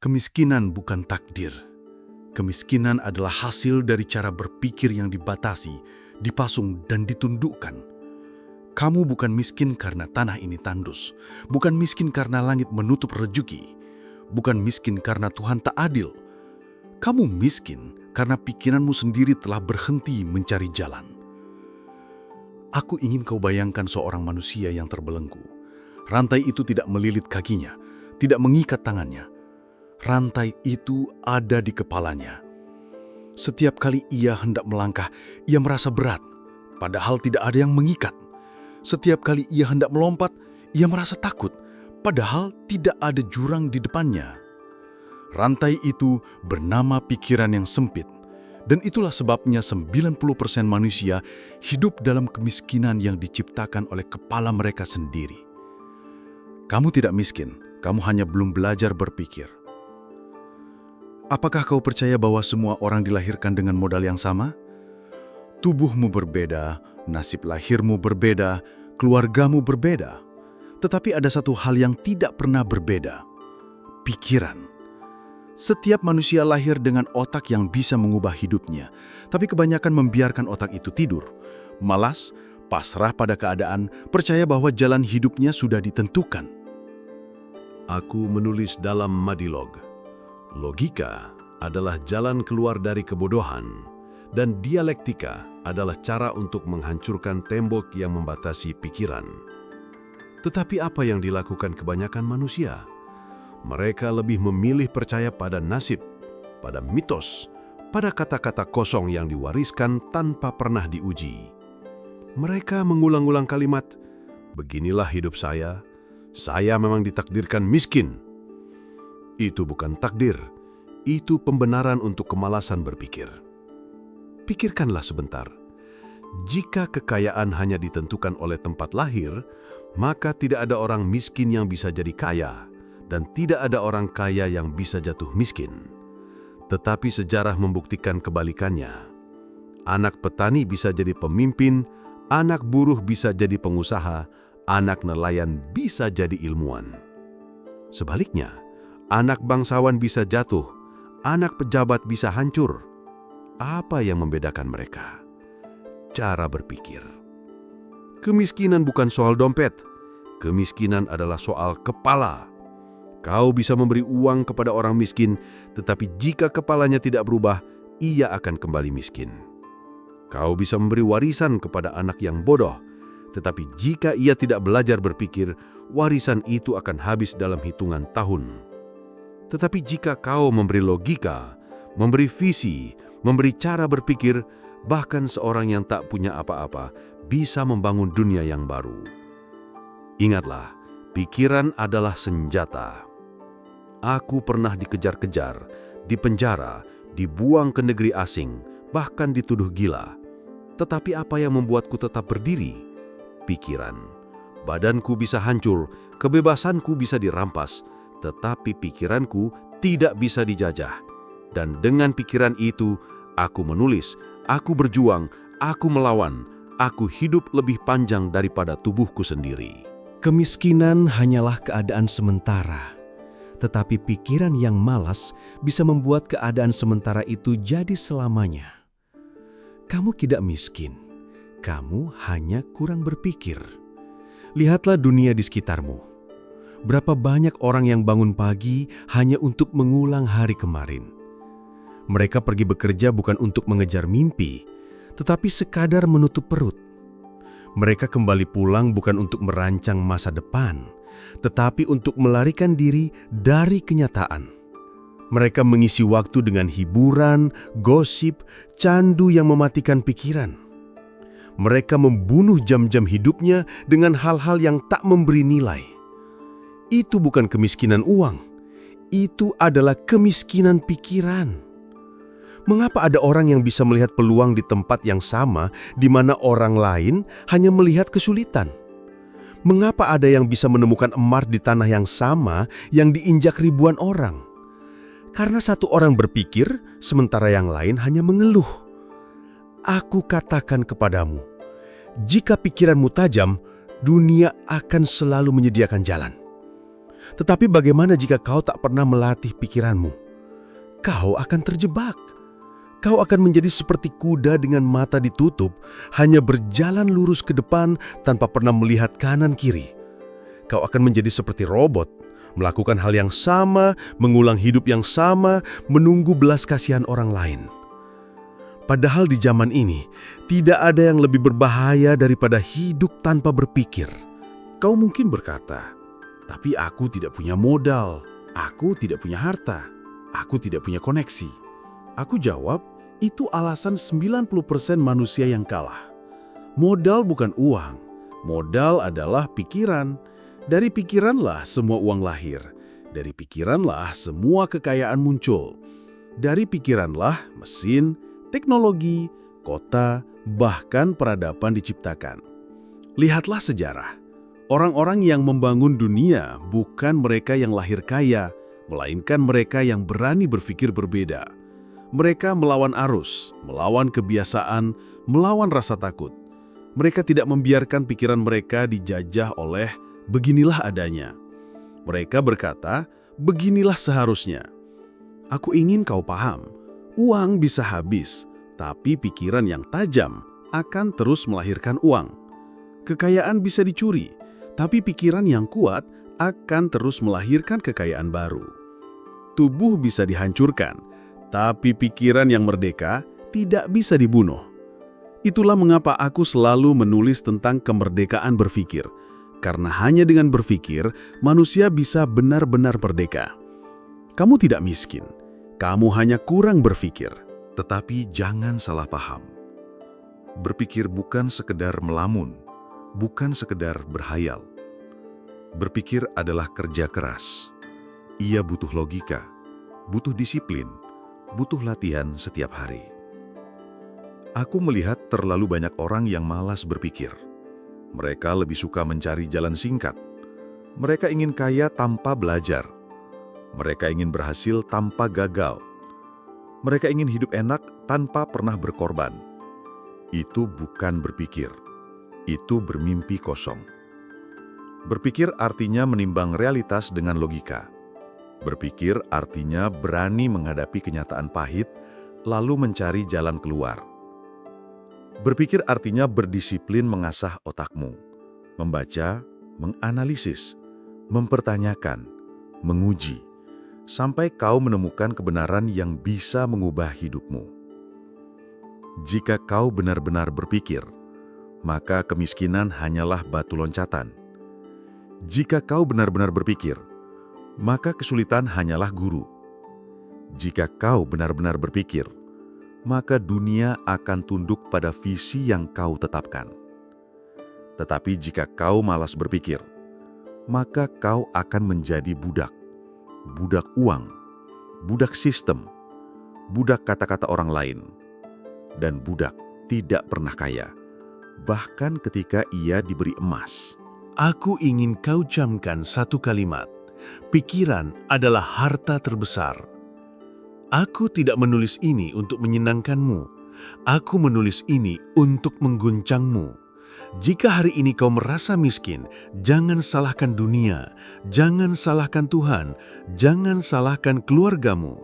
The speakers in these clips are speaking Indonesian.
Kemiskinan bukan takdir. Kemiskinan adalah hasil dari cara berpikir yang dibatasi, dipasung, dan ditundukkan. Kamu bukan miskin karena tanah ini tandus, bukan miskin karena langit menutup rezeki, bukan miskin karena Tuhan tak adil. Kamu miskin karena pikiranmu sendiri telah berhenti mencari jalan. Aku ingin kau bayangkan seorang manusia yang terbelenggu. Rantai itu tidak melilit kakinya, tidak mengikat tangannya. Rantai itu ada di kepalanya. Setiap kali ia hendak melangkah, ia merasa berat, padahal tidak ada yang mengikat. Setiap kali ia hendak melompat, ia merasa takut, padahal tidak ada jurang di depannya. Rantai itu bernama pikiran yang sempit, dan itulah sebabnya 90% manusia hidup dalam kemiskinan yang diciptakan oleh kepala mereka sendiri. Kamu tidak miskin, kamu hanya belum belajar berpikir. Apakah kau percaya bahwa semua orang dilahirkan dengan modal yang sama? Tubuhmu berbeda, nasib lahirmu berbeda, keluargamu berbeda. Tetapi ada satu hal yang tidak pernah berbeda: pikiran. Setiap manusia lahir dengan otak yang bisa mengubah hidupnya, tapi kebanyakan membiarkan otak itu tidur, malas, pasrah pada keadaan, percaya bahwa jalan hidupnya sudah ditentukan. Aku menulis dalam Madilog. Logika adalah jalan keluar dari kebodohan, dan dialektika adalah cara untuk menghancurkan tembok yang membatasi pikiran. Tetapi apa yang dilakukan kebanyakan manusia? Mereka lebih memilih percaya pada nasib, pada mitos, pada kata-kata kosong yang diwariskan tanpa pernah diuji. Mereka mengulang-ulang kalimat, "Beginilah hidup saya memang ditakdirkan miskin." Itu bukan takdir, itu pembenaran untuk kemalasan berpikir. Pikirkanlah sebentar. Jika kekayaan hanya ditentukan oleh tempat lahir, maka tidak ada orang miskin yang bisa jadi kaya, dan tidak ada orang kaya yang bisa jatuh miskin. Tetapi sejarah membuktikan kebalikannya. Anak petani bisa jadi pemimpin, anak buruh bisa jadi pengusaha, anak nelayan bisa jadi ilmuwan. Sebaliknya, anak bangsawan bisa jatuh, anak pejabat bisa hancur. Apa yang membedakan mereka? Cara berpikir. Kemiskinan bukan soal dompet. Kemiskinan adalah soal kepala. Kau bisa memberi uang kepada orang miskin, tetapi jika kepalanya tidak berubah, ia akan kembali miskin. Kau bisa memberi warisan kepada anak yang bodoh, tetapi jika ia tidak belajar berpikir, warisan itu akan habis dalam hitungan tahun. Tetapi jika kau memberi logika, memberi visi, memberi cara berpikir, bahkan seorang yang tak punya apa-apa bisa membangun dunia yang baru. Ingatlah, pikiran adalah senjata. Aku pernah dikejar-kejar, dipenjara, dibuang ke negeri asing, bahkan dituduh gila. Tetapi apa yang membuatku tetap berdiri? Pikiran. Badanku bisa hancur, kebebasanku bisa dirampas, tetapi pikiranku tidak bisa dijajah. Dan dengan pikiran itu, aku menulis, aku berjuang, aku melawan, aku hidup lebih panjang daripada tubuhku sendiri. Kemiskinan hanyalah keadaan sementara, tetapi pikiran yang malas bisa membuat keadaan sementara itu jadi selamanya. Kamu tidak miskin, kamu hanya kurang berpikir. Lihatlah dunia di sekitarmu. Berapa banyak orang yang bangun pagi hanya untuk mengulang hari kemarin. Mereka pergi bekerja bukan untuk mengejar mimpi, tetapi sekadar menutup perut. Mereka kembali pulang bukan untuk merancang masa depan, tetapi untuk melarikan diri dari kenyataan. Mereka mengisi waktu dengan hiburan, gosip, candu yang mematikan pikiran. Mereka membunuh jam-jam hidupnya dengan hal-hal yang tak memberi nilai. Itu bukan kemiskinan uang, itu adalah kemiskinan pikiran. Mengapa ada orang yang bisa melihat peluang di tempat yang sama di mana orang lain hanya melihat kesulitan? Mengapa ada yang bisa menemukan emas di tanah yang sama yang diinjak ribuan orang? Karena satu orang berpikir, sementara yang lain hanya mengeluh. Aku katakan kepadamu, jika pikiranmu tajam, dunia akan selalu menyediakan jalan. Tetapi bagaimana jika kau tak pernah melatih pikiranmu? Kau akan terjebak. Kau akan menjadi seperti kuda dengan mata ditutup, hanya berjalan lurus ke depan tanpa pernah melihat kanan kiri. Kau akan menjadi seperti robot, melakukan hal yang sama, mengulang hidup yang sama, menunggu belas kasihan orang lain. Padahal di zaman ini, tidak ada yang lebih berbahaya daripada hidup tanpa berpikir. Kau mungkin berkata, tapi aku tidak punya modal, aku tidak punya harta, aku tidak punya koneksi. Aku jawab, itu alasan 90% manusia yang kalah. Modal bukan uang, modal adalah pikiran. Dari pikiranlah semua uang lahir. Dari pikiranlah semua kekayaan muncul. Dari pikiranlah mesin, teknologi, kota, bahkan peradaban diciptakan. Lihatlah sejarah. Orang-orang yang membangun dunia bukan mereka yang lahir kaya, melainkan mereka yang berani berpikir berbeda. Mereka melawan arus, melawan kebiasaan, melawan rasa takut. Mereka tidak membiarkan pikiran mereka dijajah oleh beginilah adanya. Mereka berkata, beginilah seharusnya. Aku ingin kau paham, uang bisa habis, tapi pikiran yang tajam akan terus melahirkan uang. Kekayaan bisa dicuri, tapi pikiran yang kuat akan terus melahirkan kekayaan baru. Tubuh bisa dihancurkan, tapi pikiran yang merdeka tidak bisa dibunuh. Itulah mengapa aku selalu menulis tentang kemerdekaan berpikir, karena hanya dengan berpikir, manusia bisa benar-benar merdeka. Kamu tidak miskin, kamu hanya kurang berpikir. Tetapi jangan salah paham. Berpikir bukan sekedar melamun, bukan sekedar berhayal. Berpikir adalah kerja keras. Ia butuh logika, butuh disiplin, butuh latihan setiap hari. Aku melihat terlalu banyak orang yang malas berpikir. Mereka lebih suka mencari jalan singkat. Mereka ingin kaya tanpa belajar. Mereka ingin berhasil tanpa gagal. Mereka ingin hidup enak tanpa pernah berkorban. Itu bukan berpikir. Itu bermimpi kosong. Berpikir artinya menimbang realitas dengan logika. Berpikir artinya berani menghadapi kenyataan pahit, lalu mencari jalan keluar. Berpikir artinya berdisiplin mengasah otakmu, membaca, menganalisis, mempertanyakan, menguji, sampai kau menemukan kebenaran yang bisa mengubah hidupmu. Jika kau benar-benar berpikir, maka kemiskinan hanyalah batu loncatan. Jika kau benar-benar berpikir, maka kesulitan hanyalah guru. Jika kau benar-benar berpikir, maka dunia akan tunduk pada visi yang kau tetapkan. Tetapi jika kau malas berpikir, maka kau akan menjadi budak. Budak uang, budak sistem, budak kata-kata orang lain, dan budak tidak pernah kaya, bahkan ketika ia diberi emas. Aku ingin kau camkan satu kalimat. Pikiran adalah harta terbesar. Aku tidak menulis ini untuk menyenangkanmu. Aku menulis ini untuk mengguncangmu. Jika hari ini kau merasa miskin, jangan salahkan dunia, jangan salahkan Tuhan, jangan salahkan keluargamu.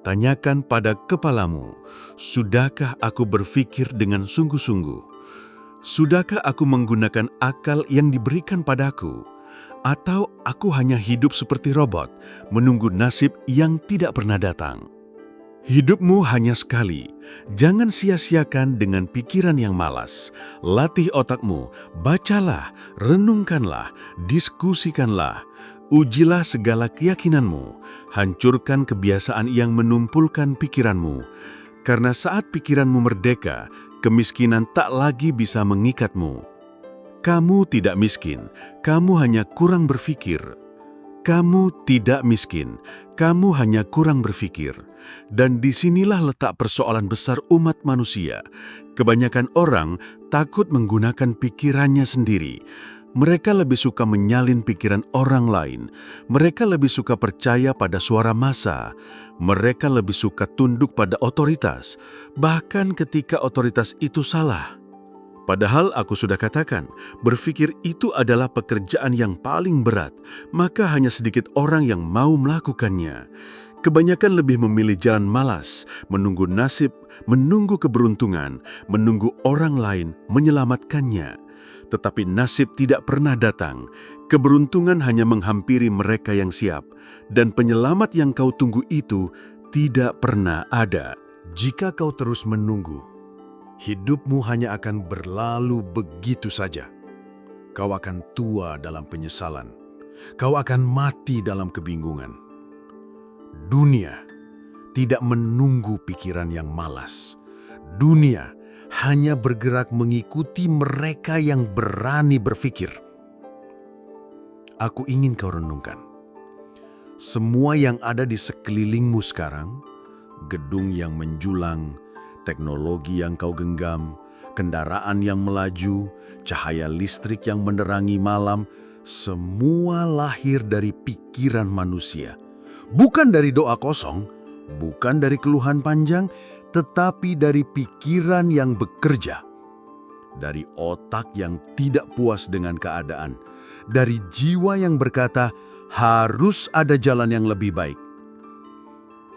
Tanyakan pada kepalamu, sudahkah aku berpikir dengan sungguh-sungguh? Sudahkah aku menggunakan akal yang diberikan padaku? Atau aku hanya hidup seperti robot, menunggu nasib yang tidak pernah datang? Hidupmu hanya sekali. Jangan sia-siakan dengan pikiran yang malas. Latih otakmu, bacalah, renungkanlah, diskusikanlah. Ujilah segala keyakinanmu. Hancurkan kebiasaan yang menumpulkan pikiranmu. Karena saat pikiranmu merdeka, kemiskinan tak lagi bisa mengikatmu. Kamu tidak miskin, kamu hanya kurang berpikir. Kamu tidak miskin, kamu hanya kurang berpikir. Dan disinilah letak persoalan besar umat manusia. Kebanyakan orang takut menggunakan pikirannya sendiri. Mereka lebih suka menyalin pikiran orang lain. Mereka lebih suka percaya pada suara massa. Mereka lebih suka tunduk pada otoritas, bahkan ketika otoritas itu salah. Padahal aku sudah katakan, berpikir itu adalah pekerjaan yang paling berat, maka hanya sedikit orang yang mau melakukannya. Kebanyakan lebih memilih jalan malas, menunggu nasib, menunggu keberuntungan, menunggu orang lain menyelamatkannya. Tetapi nasib tidak pernah datang, keberuntungan hanya menghampiri mereka yang siap, dan penyelamat yang kau tunggu itu tidak pernah ada. Jika kau terus menunggu, hidupmu hanya akan berlalu begitu saja. Kau akan tua dalam penyesalan. Kau akan mati dalam kebingungan. Dunia tidak menunggu pikiran yang malas. Dunia hanya bergerak mengikuti mereka yang berani berpikir. Aku ingin kau renungkan. Semua yang ada di sekelilingmu sekarang, gedung yang menjulang, teknologi yang kau genggam, kendaraan yang melaju, cahaya listrik yang menerangi malam, semua lahir dari pikiran manusia. Bukan dari doa kosong, bukan dari keluhan panjang, tetapi dari pikiran yang bekerja. Dari otak yang tidak puas dengan keadaan. Dari jiwa yang berkata, harus ada jalan yang lebih baik.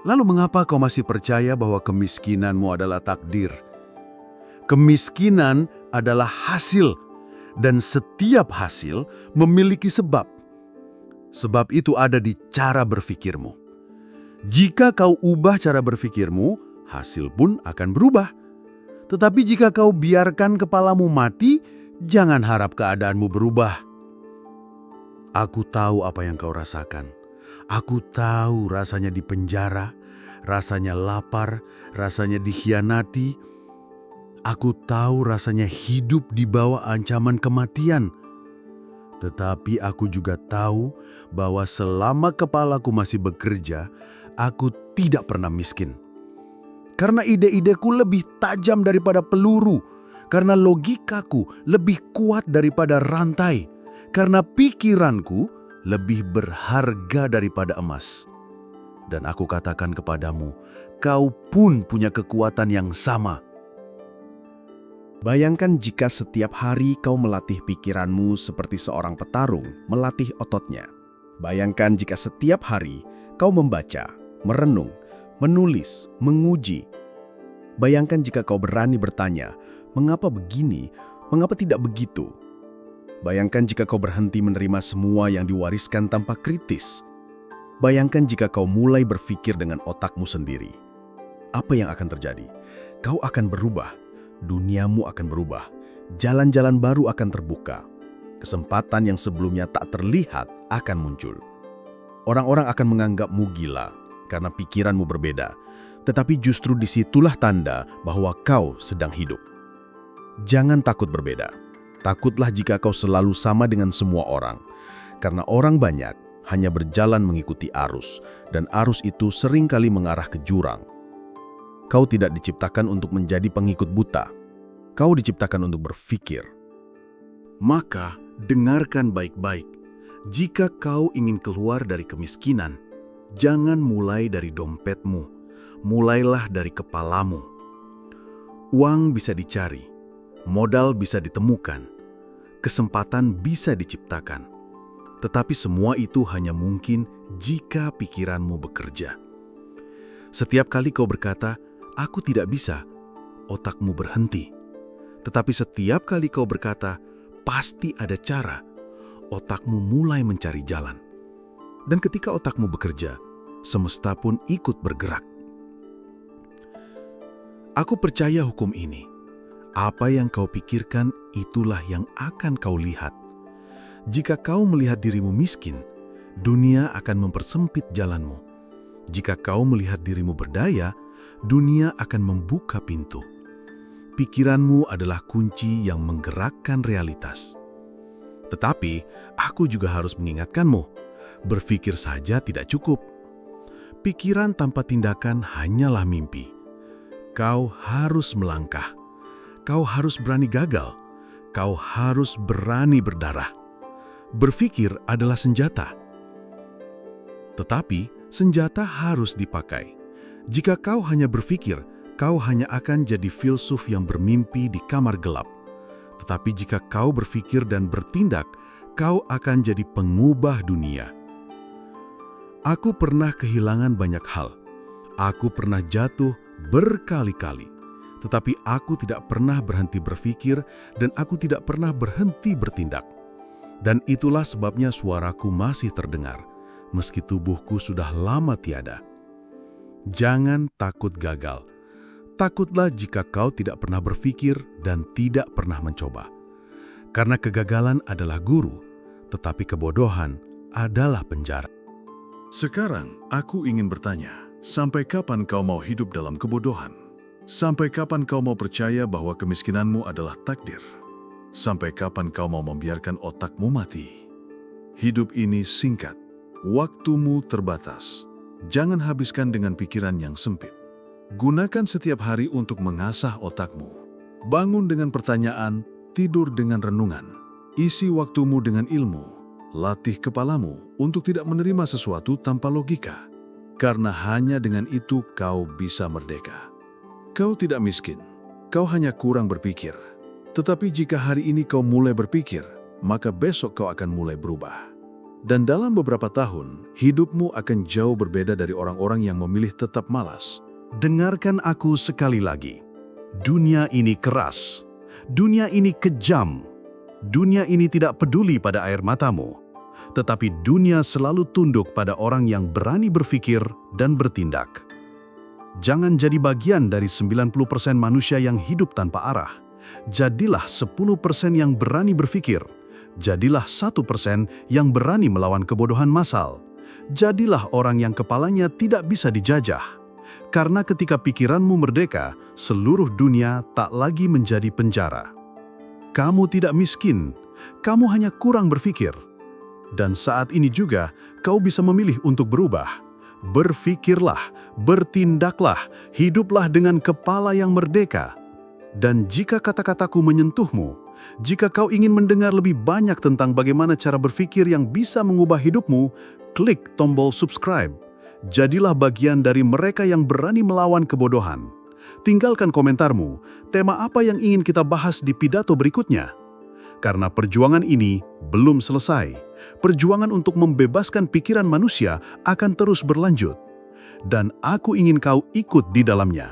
Lalu mengapa kau masih percaya bahwa kemiskinanmu adalah takdir? Kemiskinan adalah hasil, dan setiap hasil memiliki sebab. Sebab itu ada di cara berpikirmu. Jika kau ubah cara berpikirmu, hasil pun akan berubah. Tetapi jika kau biarkan kepalamu mati, jangan harap keadaanmu berubah. Aku tahu apa yang kau rasakan. Aku tahu rasanya di penjara, rasanya lapar, rasanya dikhianati. Aku tahu rasanya hidup di bawah ancaman kematian. Tetapi aku juga tahu bahwa selama kepalaku masih bekerja, aku tidak pernah miskin. Karena ide-ideku lebih tajam daripada peluru, karena logikaku lebih kuat daripada rantai, karena pikiranku lebih berharga daripada emas. Dan aku katakan kepadamu, kau pun punya kekuatan yang sama. Bayangkan jika setiap hari kau melatih pikiranmu seperti seorang petarung melatih ototnya. Bayangkan jika setiap hari kau membaca, merenung, menulis, menguji. Bayangkan jika kau berani bertanya, mengapa begini, mengapa tidak begitu? Bayangkan jika kau berhenti menerima semua yang diwariskan tanpa kritis. Bayangkan jika kau mulai berpikir dengan otakmu sendiri. Apa yang akan terjadi? Kau akan berubah. Duniamu akan berubah, jalan-jalan baru akan terbuka, kesempatan yang sebelumnya tak terlihat akan muncul. Orang-orang akan menganggapmu gila karena pikiranmu berbeda, tetapi justru disitulah tanda bahwa kau sedang hidup. Jangan takut berbeda. Takutlah jika kau selalu sama dengan semua orang, karena orang banyak hanya berjalan mengikuti arus, dan arus itu seringkali mengarah ke jurang. Kau tidak diciptakan untuk menjadi pengikut buta. Kau diciptakan untuk berpikir. Maka dengarkan baik-baik. Jika kau ingin keluar dari kemiskinan, jangan mulai dari dompetmu. Mulailah dari kepalamu. Uang bisa dicari, modal bisa ditemukan, kesempatan bisa diciptakan. Tetapi semua itu hanya mungkin jika pikiranmu bekerja. Setiap kali kau berkata, aku tidak bisa, otakmu berhenti. Tetapi setiap kali kau berkata, pasti ada cara, otakmu mulai mencari jalan. Dan ketika otakmu bekerja, semesta pun ikut bergerak. Aku percaya hukum ini. Apa yang kau pikirkan, itulah yang akan kau lihat. Jika kau melihat dirimu miskin, dunia akan mempersempit jalanmu. Jika kau melihat dirimu berdaya, dunia akan membuka pintu. Pikiranmu adalah kunci yang menggerakkan realitas. Tetapi, aku juga harus mengingatkanmu, berpikir saja tidak cukup. Pikiran tanpa tindakan hanyalah mimpi. Kau harus melangkah. Kau harus berani gagal. Kau harus berani berdarah. Berpikir adalah senjata. Tetapi, senjata harus dipakai. Jika kau hanya berpikir, kau hanya akan jadi filsuf yang bermimpi di kamar gelap. Tetapi jika kau berpikir dan bertindak, kau akan jadi pengubah dunia. Aku pernah kehilangan banyak hal. Aku pernah jatuh berkali-kali. Tetapi aku tidak pernah berhenti berpikir dan aku tidak pernah berhenti bertindak. Dan itulah sebabnya suaraku masih terdengar, meski tubuhku sudah lama tiada. Jangan takut gagal. Takutlah jika kau tidak pernah berpikir dan tidak pernah mencoba. Karena kegagalan adalah guru, tetapi kebodohan adalah penjara. Sekarang aku ingin bertanya, sampai kapan kau mau hidup dalam kebodohan? Sampai kapan kau mau percaya bahwa kemiskinanmu adalah takdir? Sampai kapan kau mau membiarkan otakmu mati? Hidup ini singkat, waktumu terbatas. Jangan habiskan dengan pikiran yang sempit. Gunakan setiap hari untuk mengasah otakmu. Bangun dengan pertanyaan, tidur dengan renungan. Isi waktumu dengan ilmu. Latih kepalamu untuk tidak menerima sesuatu tanpa logika. Karena hanya dengan itu kau bisa merdeka. Kau tidak miskin, kau hanya kurang berpikir. Tetapi jika hari ini kau mulai berpikir, maka besok kau akan mulai berubah. Dan dalam beberapa tahun, hidupmu akan jauh berbeda dari orang-orang yang memilih tetap malas. Dengarkan aku sekali lagi. Dunia ini keras. Dunia ini kejam. Dunia ini tidak peduli pada air matamu. Tetapi dunia selalu tunduk pada orang yang berani berpikir dan bertindak. Jangan jadi bagian dari 90% manusia yang hidup tanpa arah. Jadilah 10% yang berani berpikir. Jadilah 1% yang berani melawan kebodohan massal. Jadilah orang yang kepalanya tidak bisa dijajah. Karena ketika pikiranmu merdeka, seluruh dunia tak lagi menjadi penjara. Kamu tidak miskin, kamu hanya kurang berpikir. Dan saat ini juga, kau bisa memilih untuk berubah. Berpikirlah, bertindaklah, hiduplah dengan kepala yang merdeka. Dan jika kata-kataku menyentuhmu, jika kau ingin mendengar lebih banyak tentang bagaimana cara berpikir yang bisa mengubah hidupmu, klik tombol subscribe. Jadilah bagian dari mereka yang berani melawan kebodohan. Tinggalkan komentarmu, tema apa yang ingin kita bahas di pidato berikutnya. Karena perjuangan ini belum selesai. Perjuangan untuk membebaskan pikiran manusia akan terus berlanjut. Dan aku ingin kau ikut di dalamnya.